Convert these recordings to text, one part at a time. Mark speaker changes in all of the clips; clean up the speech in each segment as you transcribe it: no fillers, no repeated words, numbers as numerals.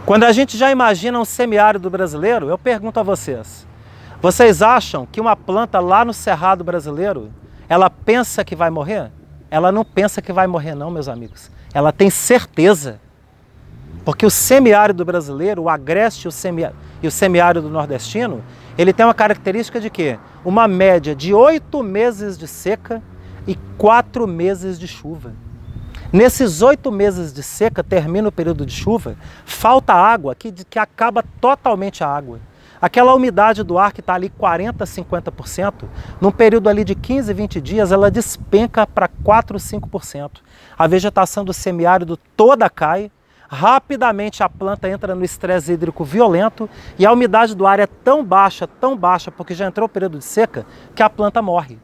Speaker 1: Quando a gente já imagina um semiárido brasileiro, eu pergunto a vocês, vocês acham que uma planta lá no Cerrado brasileiro, ela pensa que vai morrer? Ela não pensa que vai morrer não, meus amigos. Ela tem certeza. Porque o semiárido brasileiro, o agreste e o semiárido nordestino, ele tem uma característica de quê? Uma média de 8 meses de seca e 4 meses de chuva. Nesses 8 meses de seca, termina o período de chuva, falta água, que acaba totalmente a água. Aquela umidade do ar que está ali 40%, 50%, num período ali de 15, 20 dias, ela despenca para 4, 5%. A vegetação do semiárido toda cai, rapidamente a planta entra no estresse hídrico violento e a umidade do ar é tão baixa, porque já entrou o período de seca, que a planta morre.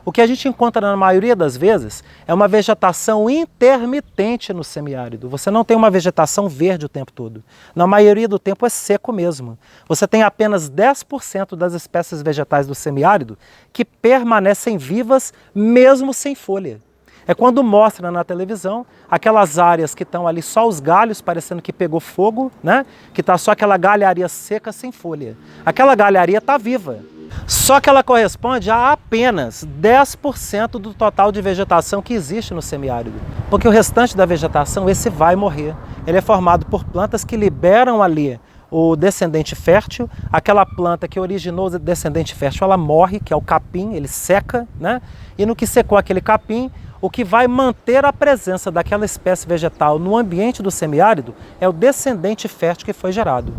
Speaker 1: O que a gente encontra na maioria das vezes é uma vegetação intermitente no semiárido. Você não tem uma vegetação verde o tempo todo. Na maioria do tempo é seco mesmo. Você tem apenas 10% das espécies vegetais do semiárido que permanecem vivas mesmo sem folha. É quando mostra na televisão aquelas áreas que estão ali só os galhos, parecendo que pegou fogo, né? Que está só aquela galharia seca sem folha. Aquela galharia está viva. Só que ela corresponde a apenas 10% do total de vegetação que existe no semiárido. Porque o restante da vegetação, esse vai morrer. Ele é formado por plantas que liberam ali o descendente fértil. Aquela planta que originou o descendente fértil, ela morre, que é o capim, ele seca, né? E no que secou aquele capim, o que vai manter a presença daquela espécie vegetal no ambiente do semiárido é o descendente fértil que foi gerado.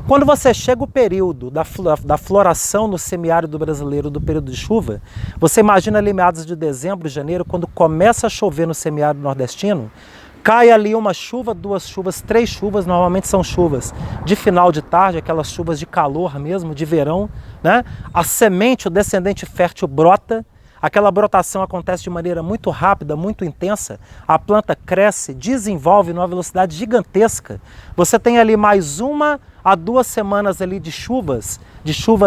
Speaker 1: Quando você chega o período da floração no semiárido brasileiro do período de chuva, você imagina ali meados de dezembro, janeiro, quando começa a chover no semiárido nordestino, cai ali uma chuva, 2 chuvas, 3 chuvas, normalmente são chuvas de final de tarde, aquelas chuvas de calor mesmo, de verão, né? A semente, o descendente fértil brota. Aquela brotação acontece de maneira muito rápida, muito intensa, a planta cresce, desenvolve numa velocidade gigantesca. Você tem ali mais 1 a 2 semanas ali de chuvas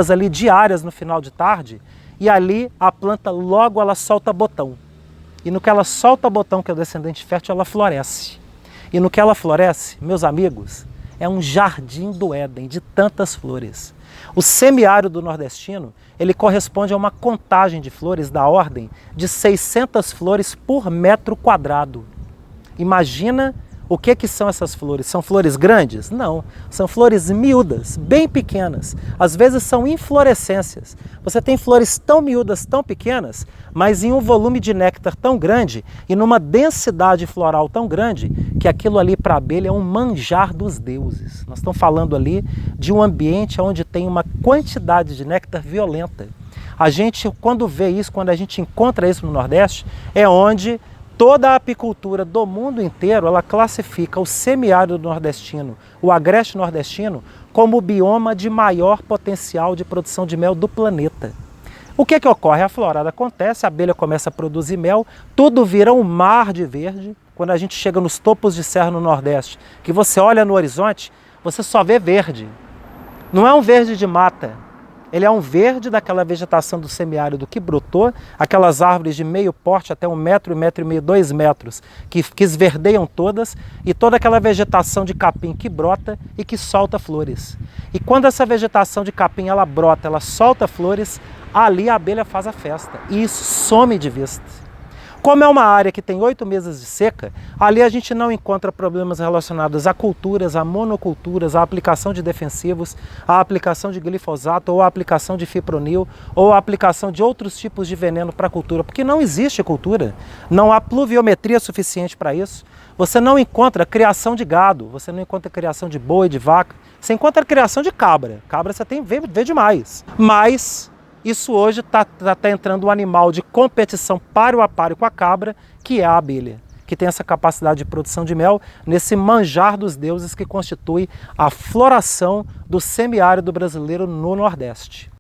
Speaker 1: ali diárias no final de tarde, e ali a planta logo ela solta botão. E no que ela solta botão, que é o descendente fértil, ela floresce. E no que ela floresce, meus amigos, é um jardim do Éden de tantas flores. O semiárido nordestino, ele corresponde a uma contagem de flores da ordem de 600 flores por metro quadrado. Imagina o que são essas flores. São flores grandes? Não, são flores miúdas, bem pequenas. Às vezes são inflorescências. Você tem flores tão miúdas, tão pequenas, mas em um volume de néctar tão grande e numa densidade floral tão grande que aquilo ali para a abelha é um manjar dos deuses. Nós estamos falando ali de um ambiente onde tem uma quantidade de néctar violenta. A gente, quando vê isso, quando a gente encontra isso no Nordeste, é onde toda a apicultura do mundo inteiro, ela classifica o semiárido nordestino, o agreste nordestino, como o bioma de maior potencial de produção de mel do planeta. O que ocorre? A florada acontece, a abelha começa a produzir mel, tudo vira um mar de verde. Quando a gente chega nos topos de serra no Nordeste, que você olha no horizonte, você só vê verde. Não é um verde de mata. Ele é um verde daquela vegetação do semiárido que brotou, aquelas árvores de meio porte até 1 metro, 1,5 metro, 2 metros, que esverdeiam todas, e toda aquela vegetação de capim que brota e que solta flores. E quando essa vegetação de capim ela brota, ela solta flores, ali a abelha faz a festa, e isso some de vista. Como é uma área que tem 8 meses de seca, ali a gente não encontra problemas relacionados a culturas, a monoculturas, a aplicação de defensivos, a aplicação de glifosato, ou a aplicação de fipronil, ou a aplicação de outros tipos de veneno para a cultura, porque não existe cultura, não há pluviometria suficiente para isso. Você não encontra criação de gado, você não encontra criação de boi, de vaca, você encontra criação de cabra. Cabra você vê demais. Mas isso hoje está entrando um animal de competição páreo a páreo com a cabra, que é a abelha, que tem essa capacidade de produção de mel nesse manjar dos deuses que constitui a floração do semiárido brasileiro no Nordeste.